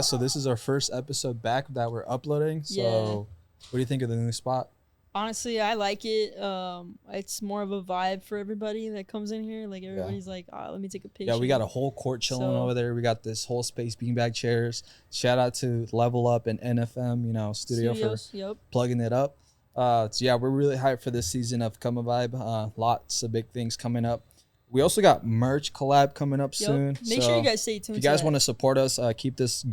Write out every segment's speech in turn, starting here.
guys. So this is our first episode back that we're uploading. So what do you think of the new spot? Honestly, I like it. It's more of a vibe for everybody that comes in here. Like everybody's like, let me take a picture. Yeah, we got a whole court chilling over there. We got this whole space beanbag chairs. Shout out to Level Up and NFM, studio for plugging it up. So yeah, we're really hyped for this season of Come a Vibe. Lots of big things coming up. We also got merch collab coming up soon. Make sure you guys stay tuned. If you guys want to support us, keep this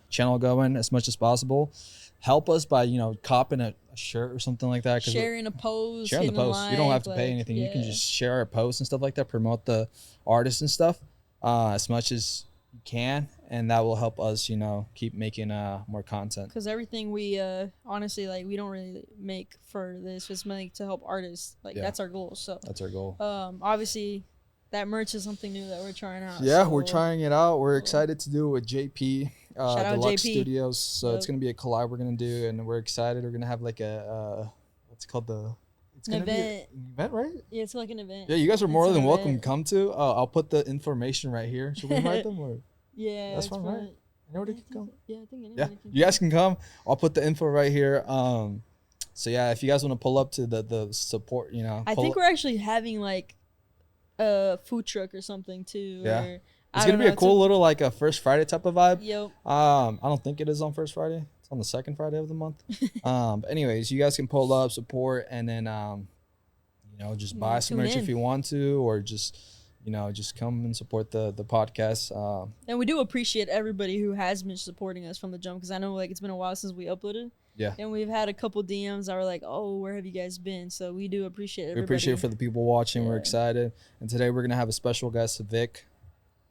channel going as much as possible. Help us by, copping a shirt or something like that. Sharing a post. Sharing the post. You don't have to pay anything. You can just share our posts and stuff like that. Promote the artists and stuff as much as you can. And that will help us, keep making more content. Because everything we, honestly, we don't really make for this. It's meant to help artists. That's our goal. So that's our goal. Obviously, that merch is something new that we're trying out. Yeah, we're trying it out. We're excited to do it with JP. Shout out Deluxe JP. Studios. So it's going to be a collab we're going to do. And we're excited. We're going to have what's it called? It's going to be an event, right? Yeah, it's like an event. Yeah, you guys are more than welcome to come to. I'll put the information right here. Should we invite them? Or? Yeah. That's fine, right? Anybody can come? Yeah, I think anybody can. You guys can come. I'll put the info right here. So yeah, if you guys want to pull up to the support, I think we're actually having a food truck or something too. Yeah. It's going to be a cool little a First Friday type of vibe. Yep. I don't think it is on First Friday. It's on the second Friday of the month. But anyways, you guys can pull up, support, and then, just buy some merch if you want to, or just come and support the podcast. And we do appreciate everybody who has been supporting us from the jump, because I know it's been a while since we uploaded. Yeah. And we've had a couple DMs that were like, oh, where have you guys been? So we do appreciate everybody. We appreciate it for the people watching. Yeah. We're excited. And today we're going to have a special guest, Vic.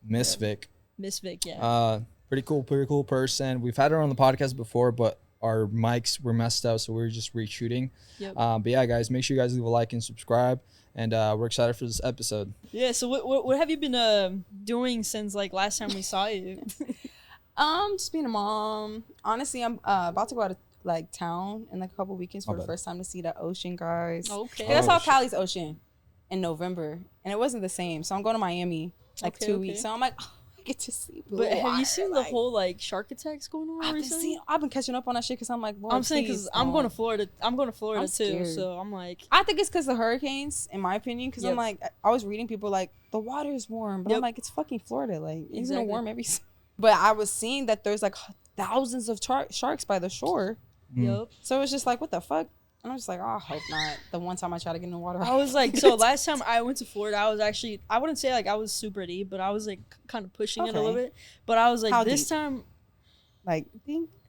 Miss Vic. Miss Vic, yeah. Pretty cool person. We've had her on the podcast before, but our mics were messed up, so we were just reshooting. Yep. But yeah, guys, make sure you guys leave a like and subscribe. And we're excited for this episode. Yeah, so what have you been doing since last time we saw you? Just being a mom. Honestly, I'm about to go out of town in a couple weekends for the first time to see the ocean, guys. Okay. I saw Cali's ocean in November, and it wasn't the same. So I'm going to Miami 2 weeks. So I'm like, oh, I get to see blue water. Have you seen the whole shark attacks going on recently? I've been catching up on that shit because I'm like, Lord, I'm saying because I'm going to Florida. I'm going to Florida too. Scared. So I'm like, I think it's because of hurricanes, in my opinion. Because I'm like, I was reading people the water is warm, but I'm like, it's fucking Florida. Isn't it warm every? But I was seeing that there's thousands of sharks by the shore. Yep. So it's just what the fuck? And I'm just like, oh, I hope not. The one time I tried to get in the water. I was so last time I went to Florida, I was actually, I wouldn't say I was super deep, but I was kind of pushing it a little bit. But I was this time.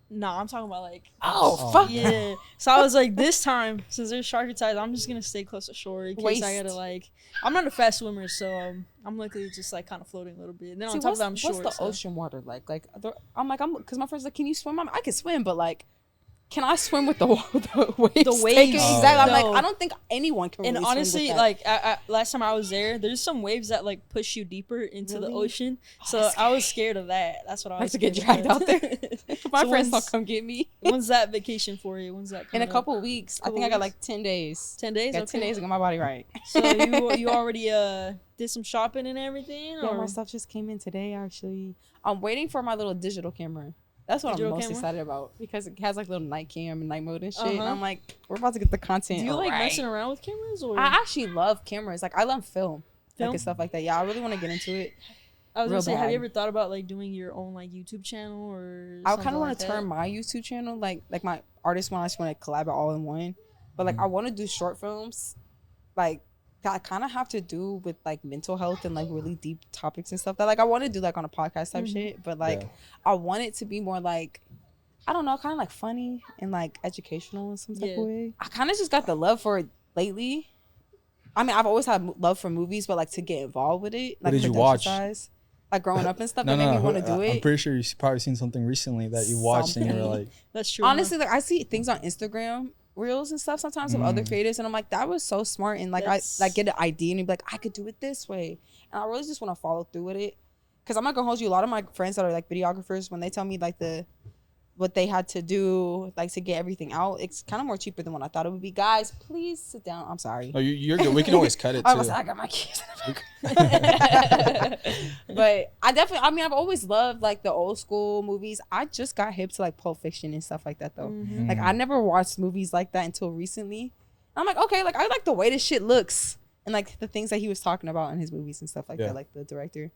No, I'm talking about oh, fuck. Yeah. So I was this time, since there's shark attacks, I'm just going to stay close to shore in case I got to I'm not a fast swimmer, so I'm likely just kind of floating a little bit. And then on top of that, I'm short. What's the ocean water like? Because my friend's like, can you swim? I can swim, but can I swim with the waves? The waves. Exactly. I'm I don't think anyone can really And honestly, swim with that. Last time I was there's some waves that push you deeper into the ocean. So I was scared of that. That's what I was scared to get dragged out there. My friends don't come get me. When's that vacation for you? When's that coming in a couple weeks. I think I got 10 days. 10 days? I got 10 days to get my body right. So you already did some shopping and everything? Yeah, my stuff just came in today, actually. I'm waiting for my little digital camera. That's what I'm most excited about, because it has little night cam and night mode and shit. And I'm we're about to get the content. Do you messing around with cameras? Or I actually love cameras. I love film? And stuff like that. Yeah, I really want to get into it. I was gonna say, have you ever thought about doing your own YouTube channel or? I kind of want to turn my YouTube channel like my artist one. I just want to collab it all in one. But I want to do short films, that kind of have to do with mental health and really deep topics and stuff that I want to do on a podcast type shit. But I want it to be more I don't know, kind of funny and educational in some type of way. I kind of just got the love for it lately. I mean, I've always had love for movies, but to get involved with it, what did you watch? Growing up and stuff, that made me want to do it. I'm pretty sure you've probably seen something recently that you watched and you were that's true. Honestly, I see things on Instagram reels and stuff sometimes of other creators, and I'm like, that was so smart. And I get an idea and be I could do it this way, and I really just want to follow through with it. Because I'm not gonna hold you, a lot of my friends that are videographers, when they tell me what they had to do to get everything out, it's kind of more cheaper than what I thought it would be. Guys, please sit down. I'm sorry. Oh, you're good. We can always cut it too. I got my kids. But I've always loved like the old school movies. I just got hip to like Pulp Fiction and stuff like that though. Mm-hmm. Like I never watched movies like that until recently. I'm like, okay, like I like the way this shit looks and like the things that he was talking about in his movies and stuff like that, like the director.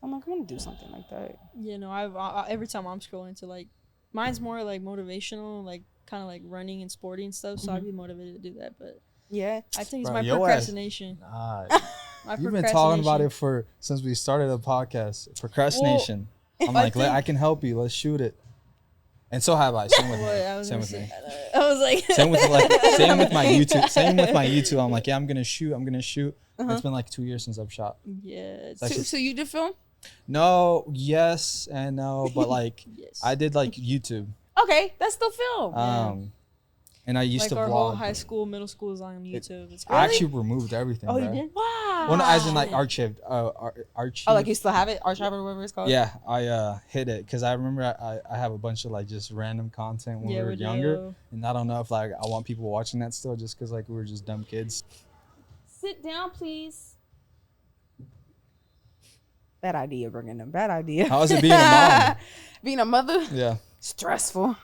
So I'm like, I want to do something like that. You know, I every time I'm scrolling to like, mine's more like motivational, like kind of like running and sporty and stuff. So I'd be motivated to do that, but yeah, I think it's my procrastination. You've been talking about it since we started the podcast. Procrastination. Well, I'm like, I can help you. Let's shoot it. And so have I. Same with me. Same with me. I was like, same with my YouTube. Same with my YouTube. I'm like, yeah, I'm gonna shoot. It's been like 2 years since I've shot. Yeah. So you did film? No. Yes and no. But like, I did like YouTube. Okay, that's still film. And I used to vlog. Our whole high school, middle school is on YouTube. It's crazy. I actually removed everything. Oh, you did? Wow. Well, no, as in like archived. Archived. Oh, like you still have it? Archive or whatever it's called? Yeah, I hid it because I remember I have a bunch of like just random content when we were younger. And I don't know if like I want people watching that still just because like we were just dumb kids. Sit down, please. Bad idea, bringing them. Bad idea. How is it being a mom? Being a mother? Yeah. Stressful.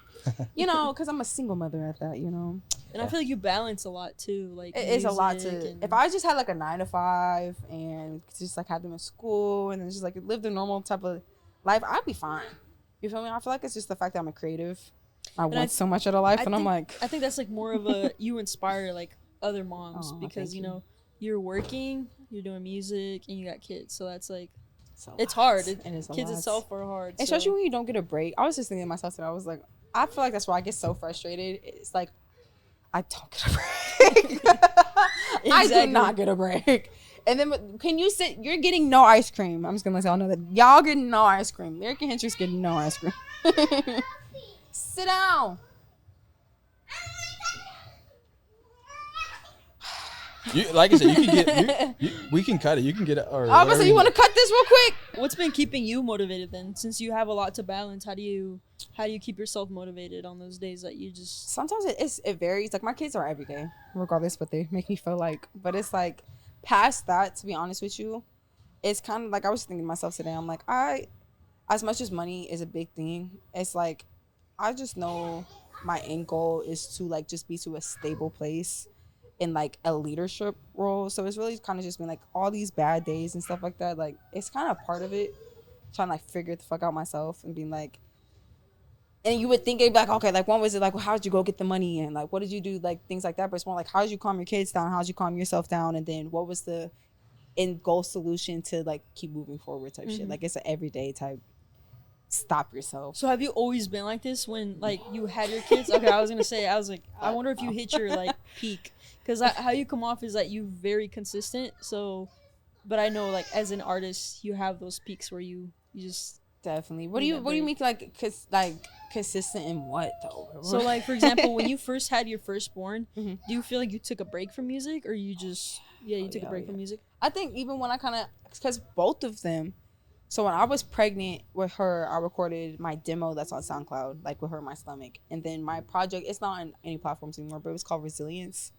You know, because I'm a single mother at that, you know. And I feel like you balance a lot too. Like it is a lot to. If I just had like a 9 to 5 and just like had them in school and then just like lived a normal type of life, I'd be fine. You feel me? I feel like it's just the fact that I'm a creative. I want so much out of life, and I'm like. I think that's like more of a you inspire like other moms because you know you're working, you're doing music, and you got kids, so that's like. It's hard. Kids itself are hard. Especially when you don't get a break. I was just thinking to myself today, I was like, I feel like that's why I get so frustrated. It's like, I don't get a break. Exactly. I do not get a break. And then, can you sit? You're getting no ice cream. I'm just going to let y'all know that y'all getting no ice cream. Lyric and Hendrix getting no ice cream. Sit down. Like I said, you can get. We can cut it. You can get it. Or I was say, you want to cut this real quick? What's been keeping you motivated then? Since you have a lot to balance, how do you keep yourself motivated on those days that you just? Sometimes it varies. Like my kids are every day, regardless what they make me feel like. But it's like past that, to be honest with you, it's kind of like I was thinking to myself today. I'm like, as much as money is a big thing, it's like I just know my end goal is to like just be to a stable place. In like a leadership role, so it's really kind of just been like all these bad days and stuff like that. Like it's kind of part of it, trying to like figure the fuck out myself and being like, and you would think it'd be like, okay, like one was it like, well, how did you go get the money and like what did you do, like things like that. But it's more like, how did you calm your kids down? How did you calm yourself down? And then what was the end goal solution to like keep moving forward type shit. Like it's an everyday type. Stop yourself. So have you always been like this when like you had your kids? Okay, I was gonna say, I was like, I wonder if you hit your like peak, because how you come off is that you very consistent. So, but I know like as an artist, you have those peaks where you just definitely. What do you mean like consistent in what though? So like for example, when you first had your firstborn, do you feel like you took a break from music, or you just took a break from music? I think even when I kind of because both of them. So when I was pregnant with her, I recorded my demo that's on SoundCloud, like with her in my stomach. And then my project, it's not on any platforms anymore, but it was called Resilience.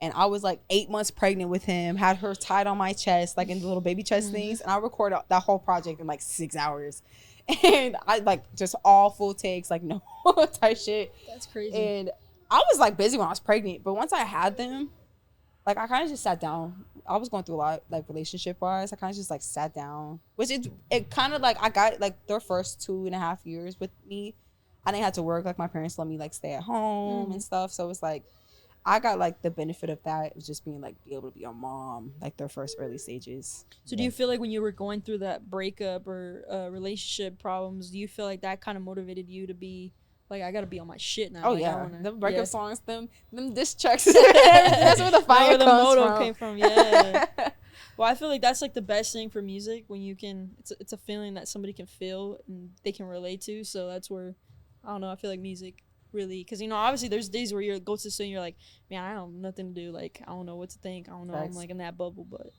And I was like 8 months pregnant with him, had her tied on my chest, like in the little baby chest things. And I recorded that whole project in like 6 hours. And I like just all full takes, like no type shit. That's crazy. And I was like busy when I was pregnant. But once I had them, like I kind of just sat down. I was going through a lot, like relationship wise. I kind of just like sat down, which it kind of like I got like their first 2.5 years with me. I didn't have to work. Like my parents let me like stay at home and stuff. So it's like I got like the benefit of that of just being like be able to be a mom, like their first early stages. So do you feel like when you were going through that breakup or relationship problems, do you feel like that kind of motivated you to be like, I gotta be on my shit now? Oh like, yeah, the breakup songs, them diss tracks. That's where the fire the motto came from. Yeah. Well, I feel like that's like the best thing for music when you can. It's a feeling that somebody can feel and they can relate to. So that's where I don't know. I feel like music really, because obviously there's days where you go to the studio and you're like, man, I don't have nothing to do. Like I don't know what to think. I don't know. I'm like in that bubble, but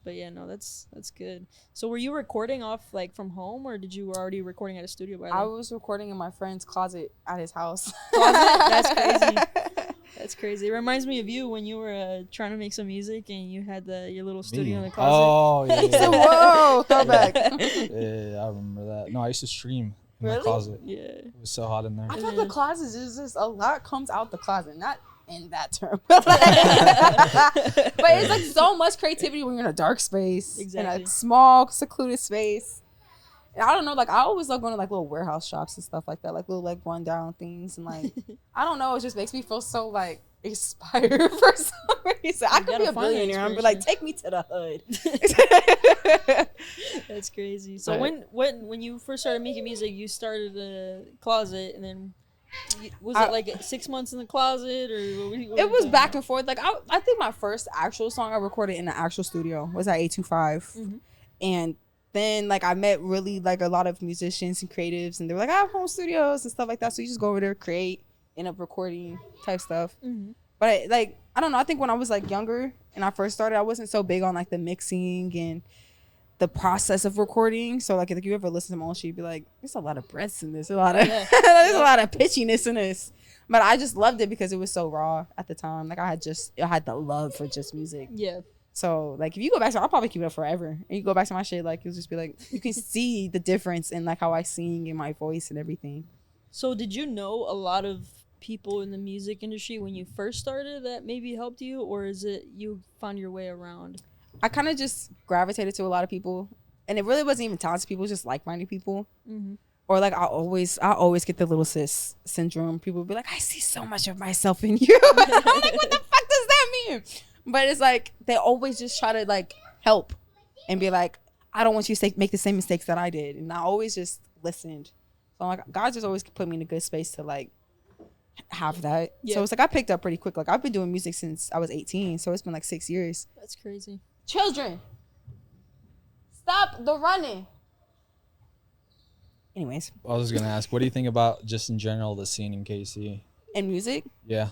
yeah, no, that's good. So were you recording off like from home, or did you already recording at a studio by then? I was recording in my friend's closet at his house. Closet? That's crazy. That's crazy. It reminds me of you when you were trying to make some music and you had your little studio in the closet. Oh, yeah. So, whoa, throwback. Yeah, I remember that. No, I used to stream in my closet. Yeah. It was so hot in there. I feel like the closet is just a lot comes out the closet, not in that term. But it's like so much creativity when you're in a dark space, in a small, secluded space. And I don't know, like I always love going to like little warehouse shops and stuff like that, like little like rundown things, and like I don't know, it just makes me feel so like inspired for some reason. I could be a billionaire. I'm like, take me to the hood. That's crazy. So when you first started making music, you started a closet, and then was it like 6 months in the closet, or it was back and forth. Like I think my first actual song I recorded in an actual studio was at 825, and then like I met really like a lot of musicians and creatives, and they were like, I have home studios and stuff like that. So you just go over there, create, end up recording type stuff. But I don't know. I think when I was like younger and I first started, I wasn't so big on like the mixing and the process of recording. So like if you ever listen to my own shit, you'd be like, there's a lot of breaths in this, there's a lot of pitchiness in this. But I just loved it because it was so raw at the time. Like I had the love for just music. Yeah. So, like, if you go back to I'll probably keep it up forever. And you go back to my shit, like, you'll just be like, you can see the difference in, like, how I sing and my voice and everything. So, did you know a lot of people in the music industry when you first started that maybe helped you? Or is it you found your way around? I kind of just gravitated to a lot of people. And it really wasn't even talented people, just like-minded people. Or, like, I always get the little sis syndrome. People be like, I see so much of myself in you. I'm like, what the fuck does that mean? But it's like they always just try to like help and be like, I don't want you to make the same mistakes that I did. And I always just listened. So I'm like, God just always put me in a good space to like have that. Yeah. So it's like I picked up pretty quick. Like I've been doing music since I was 18. So it's been like 6 years. That's crazy. Children, stop the running. Anyways. I was going to ask, what do you think about just in general the scene in KC? In music? Yeah.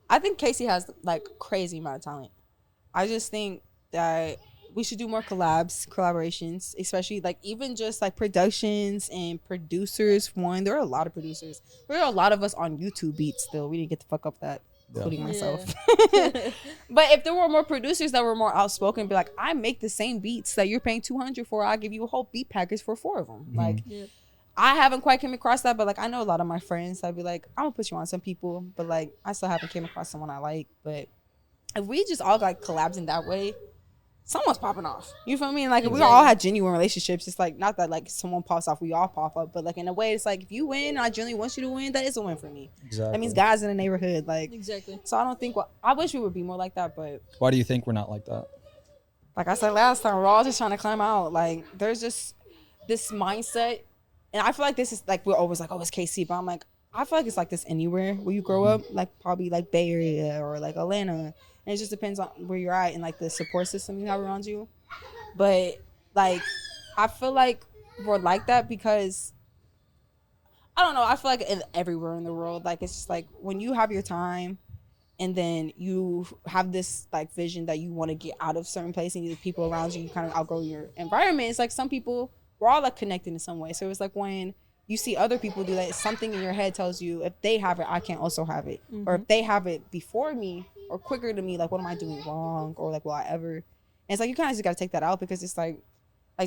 I think Casey has like crazy amount of talent. I just think that we should do more collaborations, especially like even just like productions and producers. One, there are a lot of producers. There are a lot of us on YouTube beats still. We didn't get the fuck up that, including myself. But if there were more producers that were more outspoken, be like, I make the same beats that you're paying $200 for. I'll give you a whole beat package for 4 of them. Like. I haven't quite came across that, but like I know a lot of my friends. I'd be like, I'm gonna put you on some people, but like I still haven't came across someone I like. But if we just all like collabs in that way, someone's popping off. You feel me? Like if we all had genuine relationships, it's like not that like someone pops off, we all pop up, but like in a way, it's like if you win, and I genuinely want you to win. That is a win for me. Exactly. That means guys in the neighborhood, like exactly. So I don't think. I wish we would be more like that, but why do you think we're not like that? Like I said last time, we're all just trying to climb out. Like there's just this mindset. And I feel like this is like, we're always like, oh, it's KC. But I'm like, I feel like it's like this anywhere where you grow up, like probably like Bay Area or like Atlanta. And it just depends on where you're at and like the support system you have around you. But like, I feel like we're like that because, I don't know, I feel like everywhere in the world, like it's just like when you have your time and then you have this like vision that you want to get out of certain place and the people around you kind of outgrow your environment. It's like some people, we're all like connected in some way. So it's like when you see other people do that, something in your head tells you if they have it, I can also have it. Or if they have it before me or quicker to me, like what am I doing wrong? Or like will I ever? And it's like you kind of just got to take that out because it's like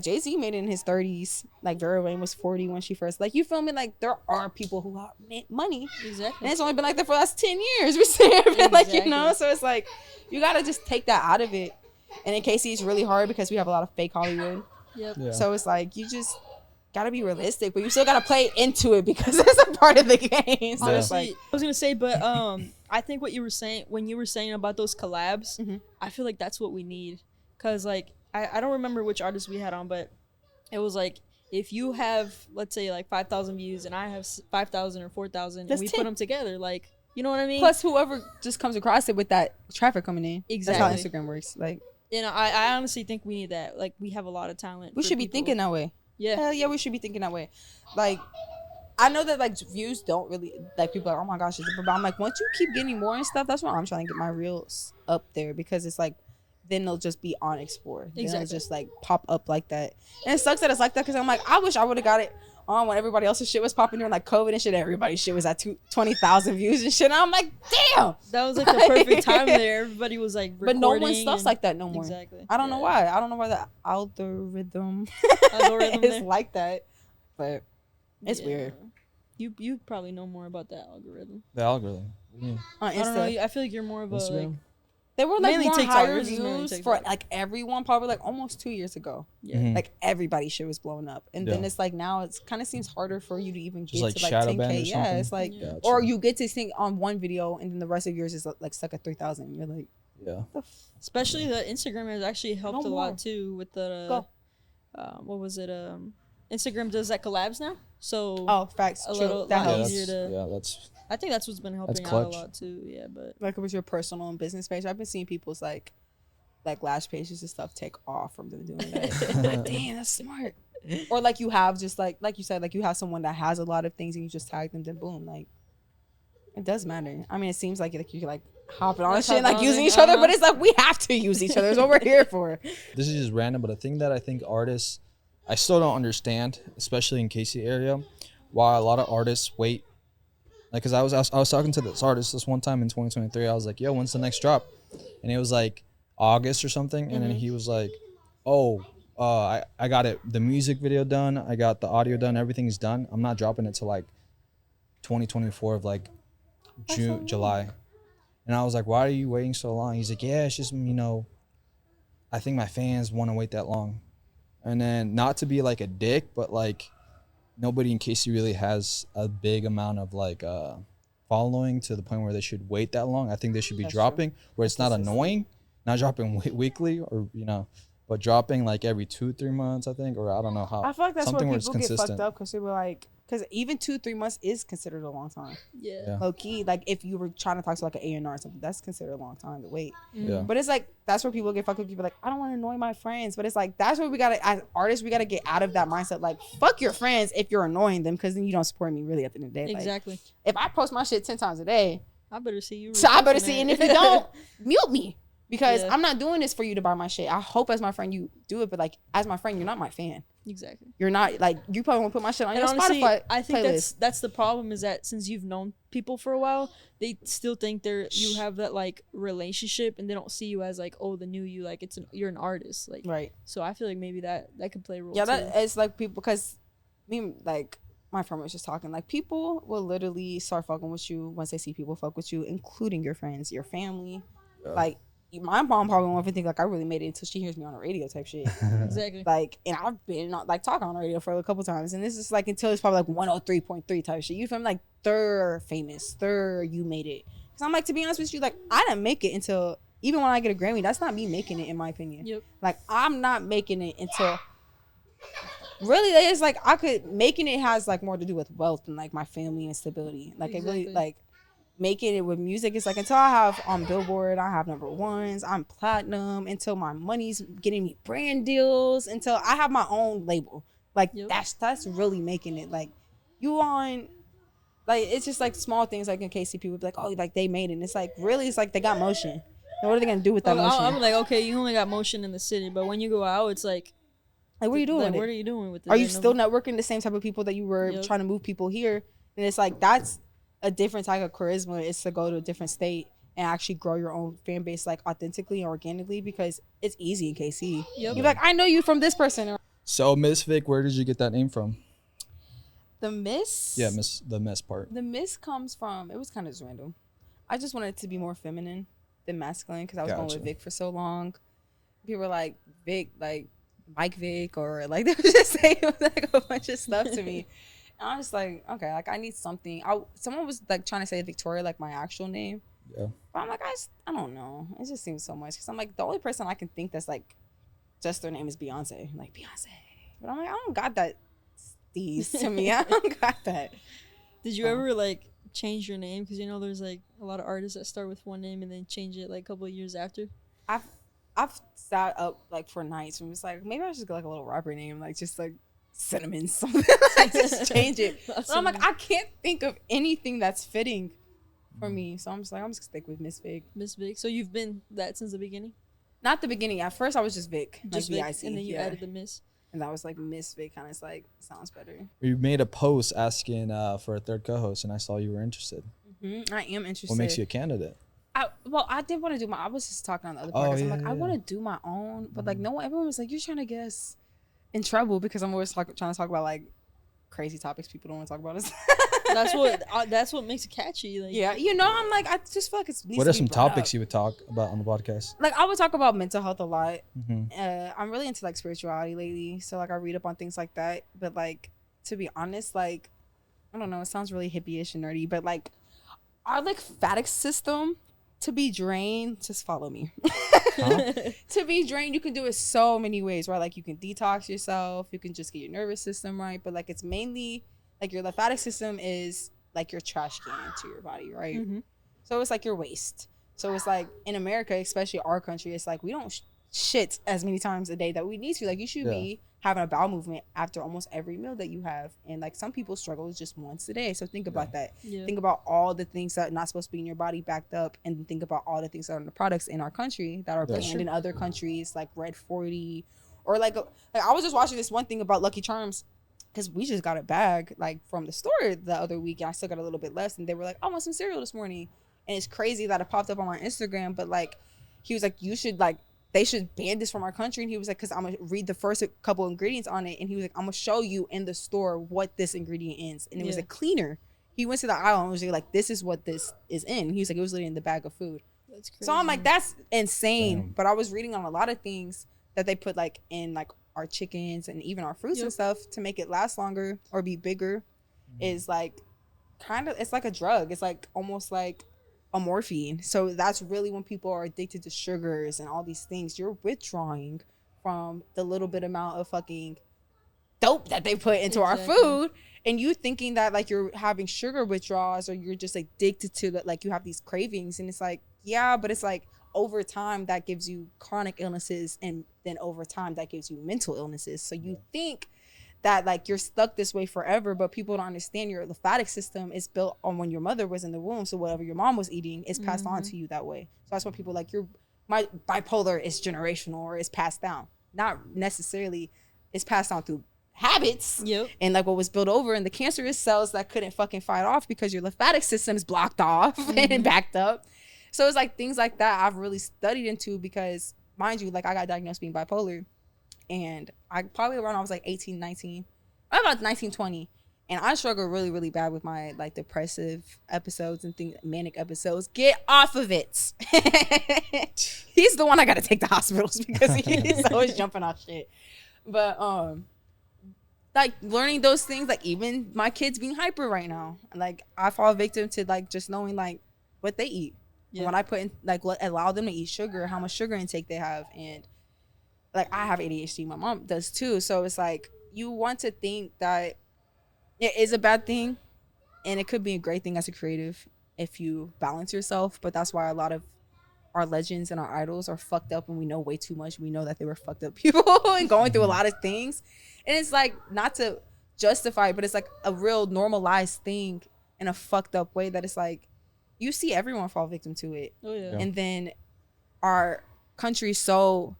Jay-Z made it in his 30s. Like Vera Wayne was 40 when she first, like you feel me? Like there are people who have money. Exactly. And it's only been like that for the last 10 years. We see it like, you know? So it's like you got to just take that out of it. And in KC it's really hard because we have a lot of fake Hollywood. Yep. Yeah. So it's like you just gotta be realistic, but you still gotta play into it because it's a part of the game. So honestly, it's like, I was gonna say, but I think what you were saying when you were saying about those collabs, I feel like that's what we need. Cause like I don't remember which artist we had on, but it was like if you have, let's say, like 5,000 views and I have 5,000 or 4,000, and we put them together, like, you know what I mean? Plus whoever just comes across it with that traffic coming in. Exactly. That's how Instagram works. Like. You know, I honestly think we need that. Like, we have a lot of talent. We should be thinking that way. Yeah. Hell yeah, we should be thinking that way. Like, I know that, like, views don't really, like, people are like, oh my gosh, but I'm like, once you keep getting more and stuff, that's why I'm trying to get my reels up there because it's like, then they'll just be on Explore. Then it'll just, like, pop up like that. And it sucks that it's like that because I'm like, I wish I would have got it on when everybody else's shit was popping during like COVID and shit. Everybody's shit was at 20,000 views and shit. And I'm like, damn. That was like the perfect time there. Everybody was like recording. But no one stuffs like that no more. Exactly. I don't know why. I don't know why the algorithm is like that. But it's weird. You probably know more about that algorithm. The algorithm. Yeah. I don't know. I feel like you're more of a like, they were like more TikTok, higher views for like everyone probably like almost 2 years ago. Yeah. Like everybody's shit was blowing up. And then it's like now it's kind of seems harder for you to even get like to like shadow 10K. Yeah, it's like or you get to sing on one video and then the rest of yours is like stuck at 3,000. You're like especially the Instagram has actually helped a lot too with the what was it? Instagram does that collabs now. So facts. A true. little that lot easier to that's I think that's what's been helping out a lot too. Yeah, but like it was your personal and business page. I've been seeing people's like lash pages and stuff take off from them doing that. Damn, that's smart. Or like you have just like you said, like you have someone that has a lot of things and you just tag them, then boom, like it does matter. I mean, it seems like you like hopping on shit, like using each other, but it's like we have to use each other. It's what we're here for. This is just random, but a thing that I think artists, I still don't understand, especially in KC area, why a lot of artists wait. Like, cause I was talking to this artist this one time in 2023. I was like, "Yo, when's the next drop?" And it was like August or something. And then he was like, "Oh, I got it. The music video done. I got the audio done. Everything's done. I'm not dropping it till like 2024 of like June, July." And I was like, "Why are you waiting so long?" He's like, "Yeah, it's just I think my fans want to wait that long." And then not to be like a dick, but like. Nobody in KC really has a big amount of like following to the point where they should wait that long. I think they should be dropping where it's not annoying, not dropping weekly or but dropping like every 2-3 months. I think, or I don't know how. I feel like that's something where people get fucked up because they were like, because even 2-3 months is considered a long time. Yeah. Low key, like if you were trying to talk to like an A&R or something, that's considered a long time to wait. Yeah. But it's like that's where people get fucked up. People are like, I don't want to annoy my friends, but it's like that's where we gotta, as artists, we gotta get out of that mindset. Like, fuck your friends if you're annoying them, because then you don't support me really at the end of the day. Exactly. Like, if I post my shit 10 times a day, I better see you. So I better see, and if you don't, mute me. Because I'm not doing this for you to buy my shit. I hope as my friend you do it, but like as my friend, you're not my fan. Exactly. You're not like you probably won't put my shit on your honestly, Spotify. I think playlist. that's the problem is that since you've known people for a while, they still think you have that like relationship, and they don't see you as like the new you. Like you're an artist. Like right. So I feel like maybe that could play a role. Yeah, too. that it's like people because like my friend was just talking like people will literally start fucking with you once they see people fuck with you, including your friends, your family, like. My mom probably won't even think like I really made it until she hears me on the radio type shit. Exactly. Like, and I've been like talking on the radio for a couple times, and this is like until it's probably like 103.3 type shit. You feel me? Like third famous, third you made it. Cause I'm like, to be honest with you, like I didn't make it until even when I get a Grammy. That's not me making it, in my opinion. Yep. Like I'm not making it until really it's like making it has like more to do with wealth and like my family and stability. Like exactly. It really like. Making it with music, it's like until I have on Billboard, I have number ones, I'm platinum, until my money's getting me brand deals, until I have my own label. Like that's really making it. Like you on, like it's just like small things like in KC people be like, oh, like they made it. And it's like really, it's like they got motion. And what are they gonna do with that motion? I'm like, okay, you only got motion in the city, but when you go out, it's like what are you doing? Like, what are you doing with it? Are you still networking the same type of people that you were trying to move people here? And it's like that's a different type of charisma is to go to a different state and actually grow your own fan base like authentically and organically, because it's easy in KC. You're like, I know you from this person. So Miss Vic, where did you get that name from? The Miss? Yeah, the Miss part. The Miss comes from, it was kind of just random. I just wanted it to be more feminine than masculine because I was going with Vic for so long. People were like, Vic, like Mike Vic, or like they were just saying like a bunch of stuff to me. And I was like, okay, like I need something. Someone was like trying to say Victoria, like my actual name. Yeah. But I'm like, I don't know. It just seems so much. Because I'm like, the only person I can think that's like, just their name is Beyonce. I'm like, Beyonce. But I'm like, I don't got that steez to me. I don't got that. Did you ever like change your name? Because there's like a lot of artists that start with one name and then change it like a couple of years after. I've sat up like for nights and was like, maybe I should get like a little rapper name, like just like Cinnamon something. Like just change it. But I'm like, I can't think of anything that's fitting for me, so I'm just gonna stick with Miss Vic. Miss Vic. So you've been that since the beginning? Not the beginning. At first I was just Vic, just like Vic, and then you added the Miss. And that was like misfit, kind of like sounds better. You made a post asking for a third co-host, and I saw you were interested. Mm-hmm. I am interested. What makes you a candidate? I did want to do I was just talking on the other podcast. I'm like, I want to do my own, but like, no, everyone was like, you're trying to get us in trouble because I'm always trying to talk about like crazy topics people don't want to talk about us. That's what makes it catchy. Like, yeah, you know, I'm like, I just feel like it's. What are some topics you would talk about on the podcast? Like, I would talk about mental health a lot. Mm-hmm. I'm really into like spirituality lately, so like I read up on things like that. But like, to be honest, like, I don't know, it sounds really hippie-ish and nerdy, but like, our lymphatic system to be drained, just follow me. Huh? To be drained, you can do it so many ways, right? Like, you can detox yourself, you can just get your nervous system right, but like, it's mainly like your lymphatic system is like your trash can to your body, right? Mm-hmm. So it's like your waste. So it's like in America, especially our country, it's like we don't shit as many times a day that we need to. Like, you should be having a bowel movement after almost every meal that you have. And like, some people struggle with just once a day. So think about that. Yeah. Think about all the things that are not supposed to be in your body backed up, and think about all the things that are in the products in our country that are banned in other countries, like Red 40, or like I was just watching this one thing about Lucky Charms, because we just got a bag like from the store the other week, and I still got a little bit left, and they were like, I want some cereal this morning. And it's crazy that it popped up on my Instagram, but like, he was like, you should like, they should ban this from our country. And he was like, because I'm going to read the first couple ingredients on it. And he was like, I'm going to show you in the store what this ingredient is. And it was a cleaner. He went to the aisle and was like, this is what this is in. He was like, it was literally in the bag of food. That's crazy. So I'm like, that's insane. Damn. But I was reading on a lot of things that they put like in like our chickens and even our fruits and stuff to make it last longer or be bigger is like kind of, it's like a drug. It's like almost like a morphine. So that's really when people are addicted to sugars and all these things, you're withdrawing from the little bit amount of fucking dope that they put into our food, and you thinking that like you're having sugar withdrawals or you're just addicted to that, like you have these cravings. And it's like, yeah, but it's like over time that gives you chronic illnesses, and then over time that gives you mental illnesses. So you think that like you're stuck this way forever, but people don't understand your lymphatic system is built on when your mother was in the womb. So whatever your mom was eating is passed on to you that way. So that's why people like, my bipolar is generational or is passed down. Not necessarily, it's passed on through habits. And like what was built over in the cancerous cells that couldn't fucking fight off because your lymphatic system is blocked off and backed up. So it's like things like that I've really studied into, because mind you, like I got diagnosed being bipolar. And I probably around, I was like 18, 19, about 19, 20. And I struggled really, really bad with my like depressive episodes and things, manic episodes. Get off of it. He's the one I got to take to hospitals because he's always jumping off shit. But like learning those things, like even my kids being hyper right now, like I fall victim to like just knowing like what they eat. Yeah. When I put in like allow them to eat sugar, how much sugar intake they have. And like I have ADHD, my mom does too. So it's like you want to think that it is a bad thing, and it could be a great thing as a creative if you balance yourself. But that's why a lot of our legends and our idols are fucked up, and we know way too much. We know that they were fucked up people and going through a lot of things. And it's like, not to justify it, but it's like a real normalized thing in a fucked up way that it's like you see everyone fall victim to it. And then our country is so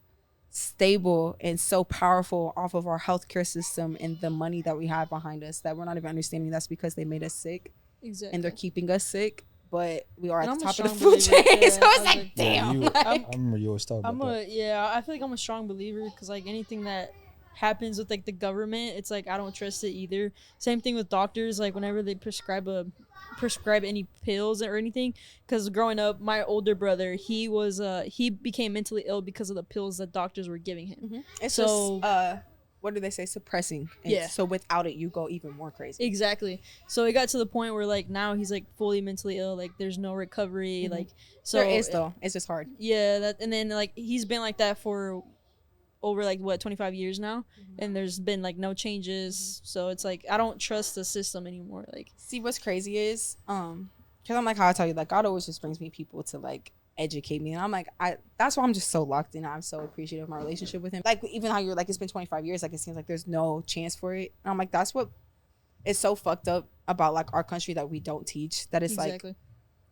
stable and so powerful off of our healthcare system and the money that we have behind us that we're not even understanding that's because they made us sick. And they're keeping us sick, but we are at the top of the food chain. So it's like, damn. I remember you always talking about that. I feel like I'm a strong believer, because like anything that happens with like the government, it's like I don't trust it either. Same thing with doctors, like whenever they prescribe any pills or anything, because growing up, my older brother, he became mentally ill because of the pills that doctors were giving him. It's so just what do they say, suppressing. And so without it you go even more crazy. Exactly. So it got to the point where like now he's like fully mentally ill, like there's no recovery. Like so there is, though it's just hard. And then like he's been like that for over like 25 years now, and there's been like no changes. So it's like I don't trust the system anymore. Like, see, what's crazy is because I'm like, how I tell you, like God always just brings me people to like educate me, and I'm like, that's why I'm just so locked in. I'm so appreciative of my relationship with him. Like, even how you're like, it's been 25 years, like it seems like there's no chance for it, and I'm like, that's what is so fucked up about like our country that we don't teach, that it's like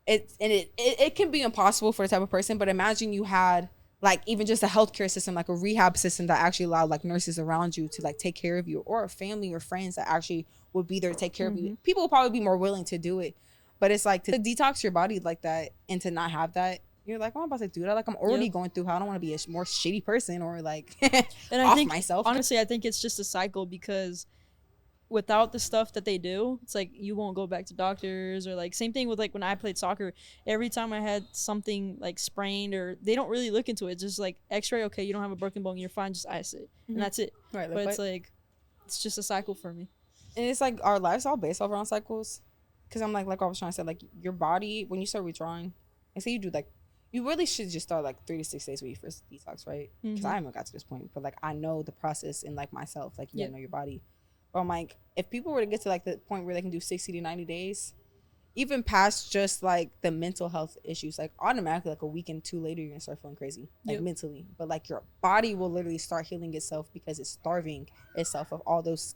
it can be impossible for the type of person. But imagine you had like even just a healthcare system, like a rehab system that actually allowed like nurses around you to like take care of you, or a family or friends that actually would be there to take care of you, people will probably be more willing to do it. But it's like to detox your body like that and to not have that, you're like, oh, I'm about to do that. Like I'm already going through how I don't want to be a more shitty person or like and off I think, myself. Honestly, I think it's just a cycle, because without the stuff that they do, it's like you won't go back to doctors, or like same thing with like when I played soccer. Every time I had something like sprained, or they don't really look into it, just like x-ray, okay, you don't have a broken bone, you're fine, just ice it, and that's it. Right, but it's like it's just a cycle for me. And it's like our lives all based off around cycles, because I'm like I was trying to say, like your body, when you start withdrawing, and say you do like, you really should just start like 3 to 6 days when you first detox, right? Because I haven't got to this point, but like I know the process in like myself, like you gotta know your body. But I'm like, if people were to get to like the point where they can do 60 to 90 days, even past just like the mental health issues, like automatically like a week and two later, you're gonna start feeling crazy, like mentally. But like your body will literally start healing itself because it's starving itself of all those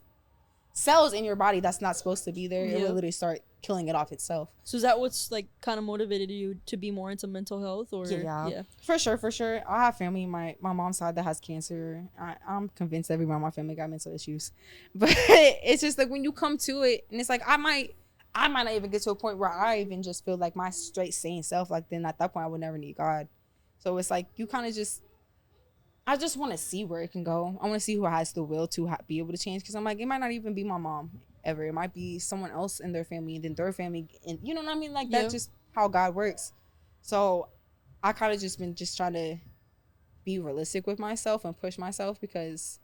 cells in your body that's not supposed to be there. It will literally start killing it off itself. So is that what's like kind of motivated you to be more into mental health? Or yeah. For sure. I have family, my mom's side that has cancer. I'm convinced everyone in my family got mental issues, but it's just like when you come to it, and it's like I might not even get to a point where I even just feel like my straight sane self, like then at that point I would never need God. So it's like you kind of just, I just want to see where it can go. I want to see who has the will to be able to change, because I'm like, it might not even be my mom ever. It might be someone else in their family, and then their family, and you know what I mean? Like that's just how God works. So I kind of just been just trying to be realistic with myself and push myself, because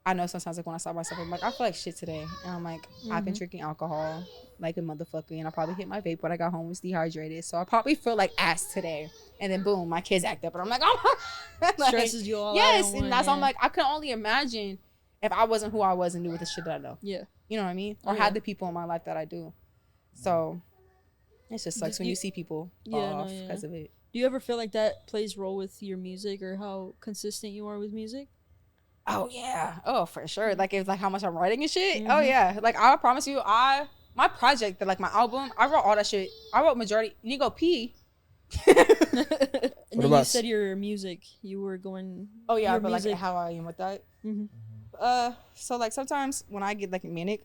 I know sometimes like when I stop myself, I'm like, I feel like shit today, and I'm like, I've been drinking alcohol like a motherfucker, and I probably hit my vape when I got home, was dehydrated, so I probably feel like ass today. And then boom, my kids act up, and I'm like, oh like, stresses you all yes, and that's I'm like, I can only imagine if I wasn't who I was and knew with the shit that I know. Yeah, you know what I mean? Or had the people in my life that I do. So it just sucks when you see people fall off because of it. Do you ever feel like that plays role with your music, or how consistent you are with music? Oh yeah, oh for sure. Like it's like how much I'm writing and shit. Oh yeah, like I promise you, my project, that like my album, I wrote all that shit. I wrote majority. You go pee. And then you said your music, you were going. Oh yeah, but music. Like how I am with that. So like sometimes when I get like manic,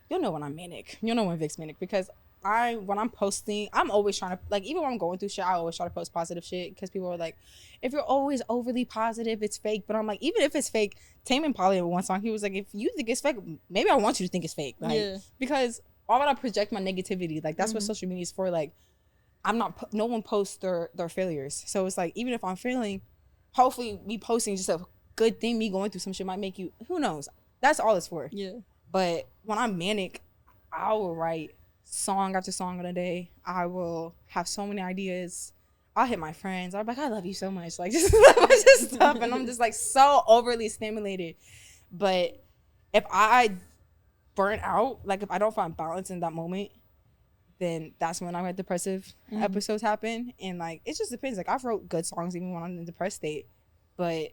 you'll know when I'm manic. You'll know when Vic's manic, because when I'm posting, I'm always trying to, like, even when I'm going through shit, I always try to post positive shit, because people are like, if you're always overly positive, it's fake. But I'm like, even if it's fake, Tame Impala in one song, he was like, if you think it's fake, maybe I want you to think it's fake, like, because why would I project my negativity? Like that's what social media is for. Like no one posts their failures, so it's like, even if I'm failing, hopefully me posting just a good thing, me going through some shit might make you, who knows, that's all it's for. But when I'm manic, I will write song after song in a day. I will have so many ideas. I'll hit my friends. I'll be like, I love you so much. Like just a bunch of stuff. And I'm just like so overly stimulated. But if I burn out, like if I don't find balance in that moment, then that's when I had depressive episodes happen. And like, it just depends. Like I've wrote good songs even when I'm in a depressed state. But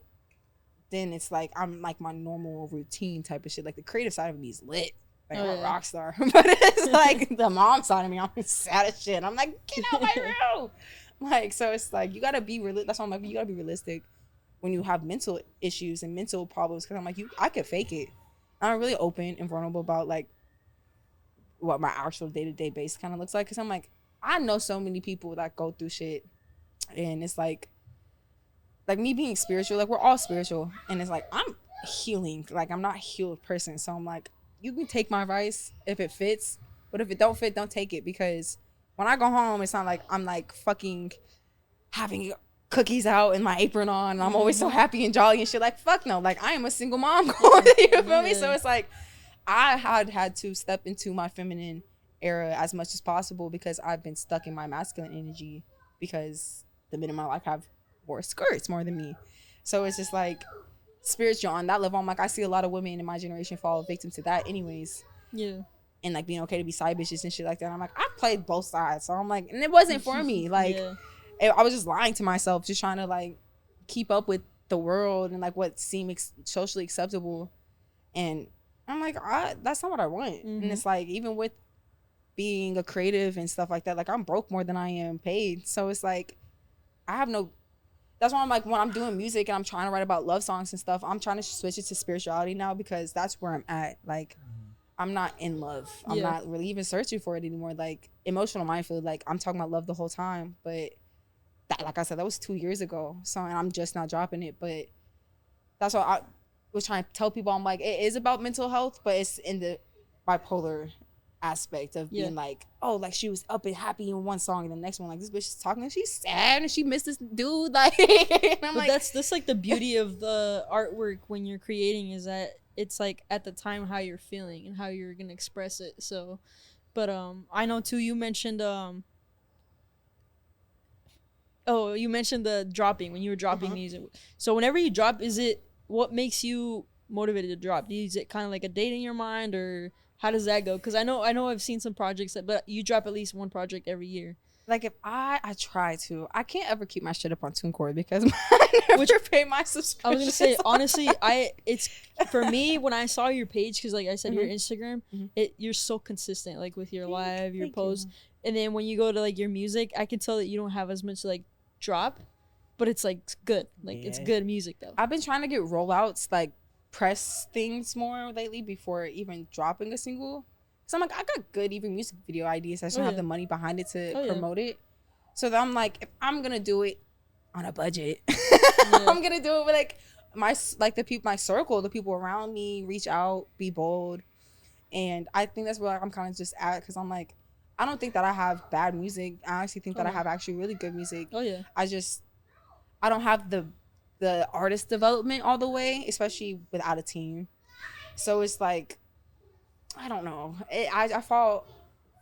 then it's like, I'm like my normal routine type of shit. Like the creative side of me is lit. Like I'm a rock star. But it's like the mom side of me, I'm sad as shit. I'm like, get out my room. Like, so it's like, you gotta be real. That's why I'm like, you gotta be realistic when you have mental issues and mental problems. Cause I'm like, I could fake it. I'm really open and vulnerable about like what my actual day-to-day base kind of looks like. Cause I'm like, I know so many people that go through shit, and it's like me being spiritual, like we're all spiritual, and it's like, I'm healing. Like I'm not a healed person. So I'm like, you can take my advice if it fits, but if it don't fit, don't take it. Because when I go home, it's not like I'm like fucking having cookies out and my apron on, and I'm always so happy and jolly and shit. Like, fuck no. Like, I am a single mom going, you feel me? So it's like, I had to step into my feminine era as much as possible, because I've been stuck in my masculine energy, because the men in my life have wore skirts more than me. So it's just like, spiritual on that level, I'm like, I see a lot of women in my generation fall victim to that anyways. And like being okay to be side bitches and shit like that. I'm like, I played both sides, so I'm like, and it wasn't for me. Like I was just lying to myself, just trying to like keep up with the world and like what seemed socially acceptable. And I'm like, that's not what I want. And it's like, even with being a creative and stuff like that, like I'm broke more than I am paid. So it's like, I have no that's why I'm like, when I'm doing music and I'm trying to write about love songs and stuff, I'm trying to switch it to spirituality now, because that's where I'm at. Like, I'm not in love. I'm not really even searching for it anymore. Like, emotional mindful, like, I'm talking about love the whole time. But that, like I said, that was 2 years ago. So, and I'm just not dropping it. But that's what I was trying to tell people. I'm like, it is about mental health, but it's in the bipolar aspect of being like, oh, like she was up and happy in one song, and the next one, like, this bitch is talking and she's sad and she missed this dude. Like, and I'm but like, that's like the beauty of the artwork when you're creating, is that it's like at the time how you're feeling and how you're gonna express it. So, but I know too. You mentioned you mentioned the dropping, when you were dropping music. So whenever you drop, is it, what makes you motivated to drop? Is it kind of like a date in your mind, or how does that go? Because I know I've seen some projects but you drop at least one project every year. like, if I try to, I can't ever keep my shit up on TuneCore because I never pay my subscription. I was gonna say, honestly, it's for me, when I saw your page, because like I said, your Instagram, you're so consistent, like with your live, your posts, and then when you go to like your music, I can tell that you don't have as much like drop, but it's like good, like it's good music though. I've been trying to get rollouts, like press things more lately before even dropping a single. So I'm like, I got good even music video ideas. I just don't have the money behind it to promote it. So then I'm like, if I'm gonna do it on a budget, I'm gonna do it with like the people, my circle, the people around me, reach out, be bold. And I think that's where I'm kind of just at, because I'm like, I don't think that I have bad music. I actually think that I have actually really good music. I don't have the artist development all the way, especially without a team. So it's like, I don't know. I fall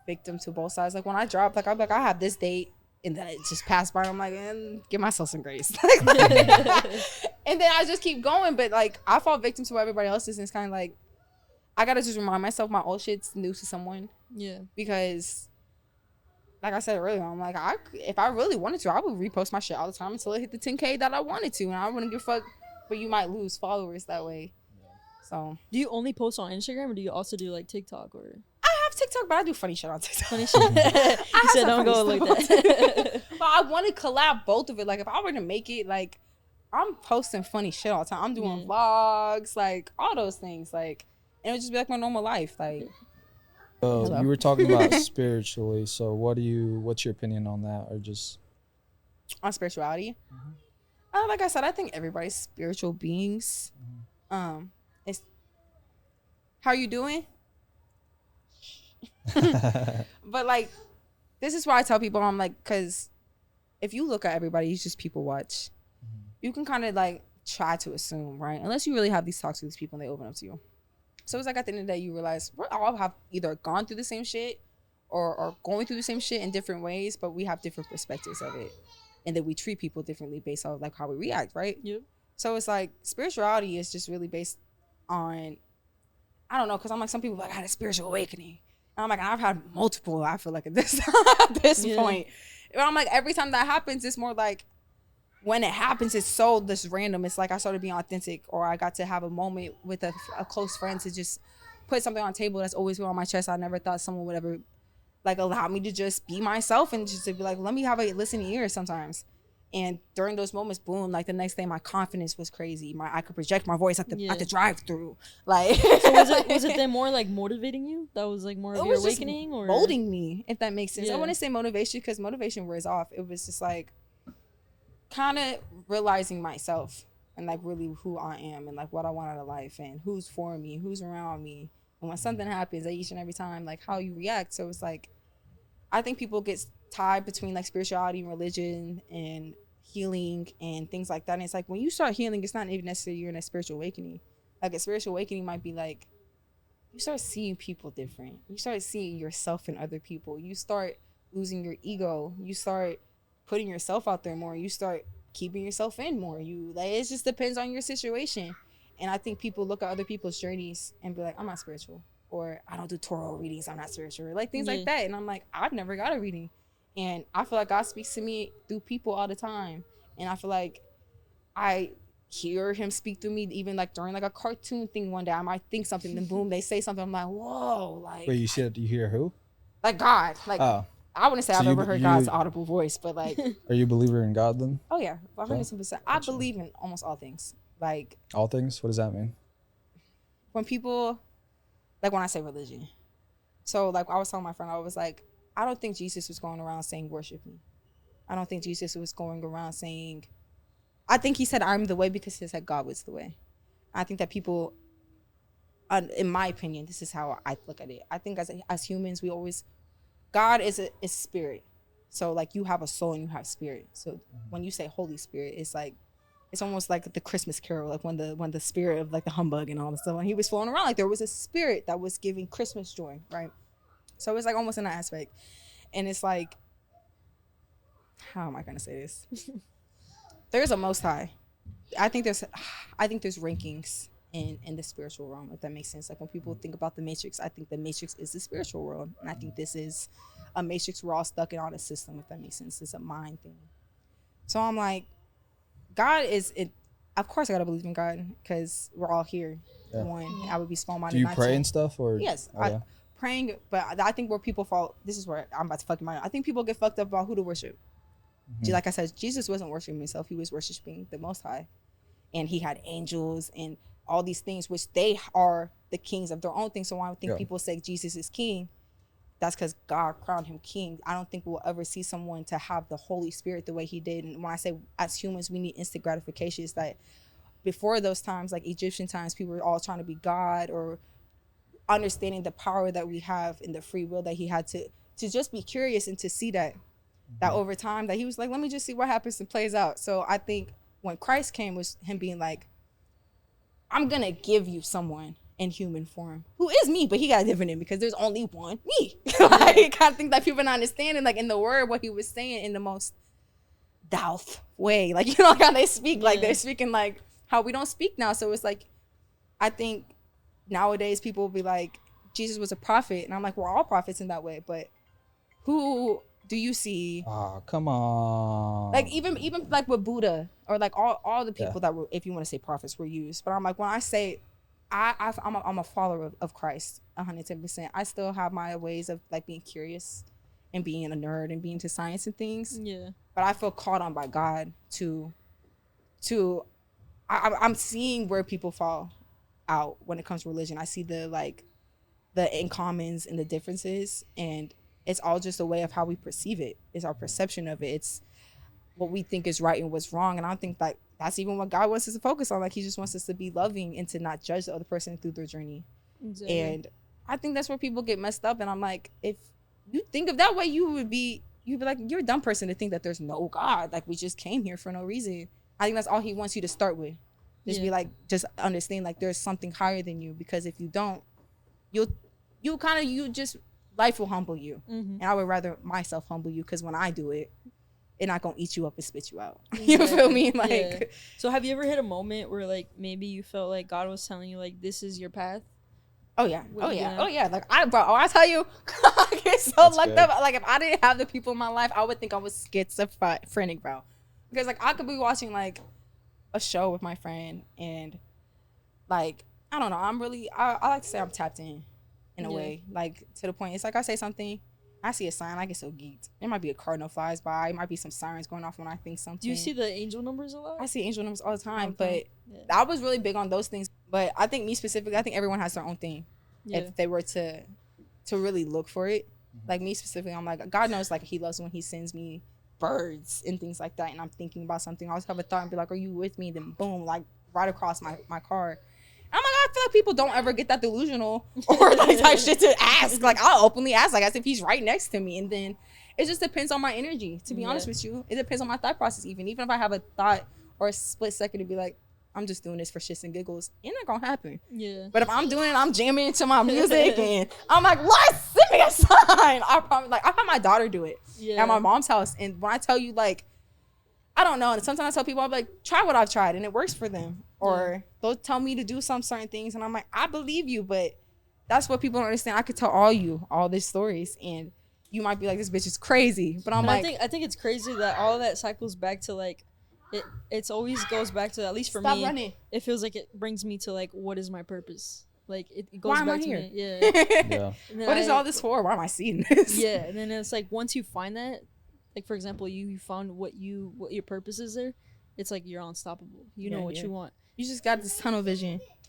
victim to both sides. Like, when I drop, like, I'm like, I have this date, and then it just passed by. I'm like, give myself some grace. And then I just keep going. But like, I fall victim to what everybody else is, and it's kind of like, I gotta just remind myself my old shit's new to someone. Yeah. Because, like I said earlier, I'm like, if I really wanted to, I would repost my shit all the time until it hit the 10K that I wanted to, and I wouldn't give a fuck. But you might lose followers that way. So, do you only post on Instagram, or do you also do like TikTok? Or I have TikTok, but I do funny shit on TikTok. Funny shit. You said don't go like that. But I want to collab both of it. Like, if I were to make it, like, I'm posting funny shit all the time. I'm doing vlogs, like all those things, like, and it would just be like my normal life, like. You were talking about spiritually, so what's your opinion on that, or just on spirituality? Like I said, I think everybody's spiritual beings. It's, how are you doing? But like, this is why I tell people, I'm like, because if you look at everybody, you just people watch. You can kind of like try to assume, right? Unless you really have these talks with these people and they open up to you. So it's like, at the end of the day, you realize we all have either gone through the same shit or going through the same shit in different ways, but we have different perspectives of it. And then we treat people differently based on like how we react, right? Yep. So it's like, spirituality is just really based on, I don't know, because I'm like, some people like, I had a spiritual awakening. And I'm like, I've had multiple, I feel like, at this point. But I'm like, every time that happens, it's more like, when it happens, it's so this random. It's like I started being authentic, or I got to have a moment with a close friend to just put something on the table that's always been on my chest. I never thought someone would ever like allow me to just be myself and just to be like, let me have a listening ear sometimes. And during those moments, boom, like the next day, my confidence was crazy. I could project my voice at the drive-through. Like, so was it then more like motivating you? That was like more of your awakening, or molding me, if that makes sense. I wouldn't say motivation, because motivation wears off. It was just like, kind of realizing myself and like really who I am and like what I want out of life and who's for me, who's around me, and when something happens, each and every time, like how you react. So it's like, I think people get tied between like spirituality and religion and healing and things like that. And it's like, when you start healing, it's not even necessarily you're in a spiritual awakening. Like, a spiritual awakening might be like, you start seeing people different. You start seeing yourself in other people. You start losing your ego. You start putting yourself out there more. You start keeping yourself in more. It just depends on your situation. And I think people look at other people's journeys and be like, I'm not spiritual, or I don't do Torah readings, I'm not spiritual, like things like that. And I'm like, I've never got a reading, and I feel like God speaks to me through people all the time, and I feel like I hear him speak through me even like during like a cartoon thing. One day I might think something, then boom, they say something, I'm like, whoa. Like, wait, you said you hear who? Like God, like I wouldn't say I've ever heard God's audible voice, but like. Are you a believer in God then? Oh yeah, 100%. I believe in almost all things. Like. All things? What does that mean? When people, like when I say religion. So like I was telling my friend, I was like, I don't think Jesus was going around saying worship me. I don't think Jesus was going around saying, I think he said I'm the way because he said God was the way. I think that people, in my opinion, this is how I look at it. I think as humans, we always, God is spirit. So like you have a soul and you have spirit. So when you say Holy Spirit, it's like, it's almost like the Christmas Carol, like when the spirit of like the humbug and all this stuff, when he was flowing around, like there was a spirit that was giving Christmas joy, right? So it's like almost in that aspect. And it's like, how am I gonna say this? There's a Most High. I think there's rankings in the spiritual realm, if that makes sense. Like when people think about the Matrix, I think the Matrix is the spiritual world, and I think this is a Matrix we're all stuck in on a system, if that makes sense. It's a mind thing. So I'm like, God is it. Of course, I gotta believe in God because we're all here. Yeah. One, I would be small-minded. Do you pray and stuff, or yes, praying? But I think where people fall. This is where I'm about to fuck my. I think people get fucked up about who to worship. Like I said, Jesus wasn't worshiping himself; he was worshiping the Most High, and he had angels and all these things, which they are the kings of their own thing. So when I think people say Jesus is king, that's because God crowned him king. I don't think we'll ever see someone to have the Holy Spirit the way he did. And when I say as humans, we need instant gratification, it's that before those times, like Egyptian times, people were all trying to be God or understanding the power that we have and the free will that he had to just be curious and to see that over time that he was like, let me just see what happens and plays out. So I think when Christ came was him being like, I'm going to give you someone in human form who is me, but he got a different name because there's only one me. Like I think that people not understanding, like in the word, what he was saying in the most doubt way, like, you know, how they speak, like they're speaking like how we don't speak now. So it's like, I think nowadays people will be like, Jesus was a prophet, and I'm like, we're all prophets in that way, but who do you see? Oh, come on. Like even like with Buddha or like all the people that were, if you want to say prophets, were used. But I'm like, when I say I'm a follower of Christ 110%. I still have my ways of like being curious and being a nerd and being into science and things. Yeah. But I feel called on by God I'm seeing where people fall out when it comes to religion. I see the in commons and the differences, and it's all just a way of how we perceive it. It's our perception of it. It's what we think is right and what's wrong. And I don't think that that's even what God wants us to focus on. Like he just wants us to be loving and to not judge the other person through their journey. Exactly. And I think that's where people get messed up. And I'm like, if you think of that way, you'd be like, you're a dumb person to think that there's no God. Like we just came here for no reason. I think that's all he wants you to start with. Just be like, just understand like there's something higher than you, because if you don't, life will humble you. And I would rather myself humble you, because when I do it, it's not gonna eat you up and spit you out. You feel me? Like, so have you ever hit a moment where like maybe you felt like God was telling you like this is your path? Oh yeah. Like I tell you, I get so lucked up. Like if I didn't have the people in my life, I would think I was schizophrenic, bro. Because like I could be watching like a show with my friend, and like I don't know, I like to say I'm tapped in a way, like to the point it's like I say something, I see a sign, I get so geeked. There might be a cardinal flies by, it might be some sirens going off when I think something. Do you see the angel numbers a lot? I see angel numbers all the time, but I was really big on those things. But I think me specifically, I think everyone has their own thing. If they were to really look for it, like me specifically, I'm like, God knows, like he loves when he sends me birds and things like that, and I'm thinking about something, I always have a thought and be like, are you with me? Then boom, like right across my car. I'm like, I feel like people don't ever get that delusional or like type shit to ask. Like I'll openly ask, like as if he's right next to me, and then it just depends on my energy. To be honest with you, it depends on my thought process. Even if I have a thought or a split second to be like, I'm just doing this for shits and giggles, it ain't gonna happen. Yeah. But if I'm doing it, I'm jamming into my music and I'm like, Lord, send me a sign. I promise. Like I've had my daughter do it at my mom's house, and when I tell you, like, I don't know, and sometimes I tell people, I'm like, try what I've tried, and it works for them. Or they'll tell me to do some certain things, and I'm like, I believe you, but that's what people don't understand. I could tell all these stories, and you might be like, this bitch is crazy. But I think it's crazy that all of that cycles back to like, it's always goes back to, at least for me, running. It feels like it brings me to like, what is my purpose? Like it goes Why am back I to here? me. Yeah. Yeah. What is all this for? Why am I seeing this? Yeah, and then it's like once you find that, like for example, you found what your purpose is there. It's like you're unstoppable. You know what you want. You just got this tunnel vision.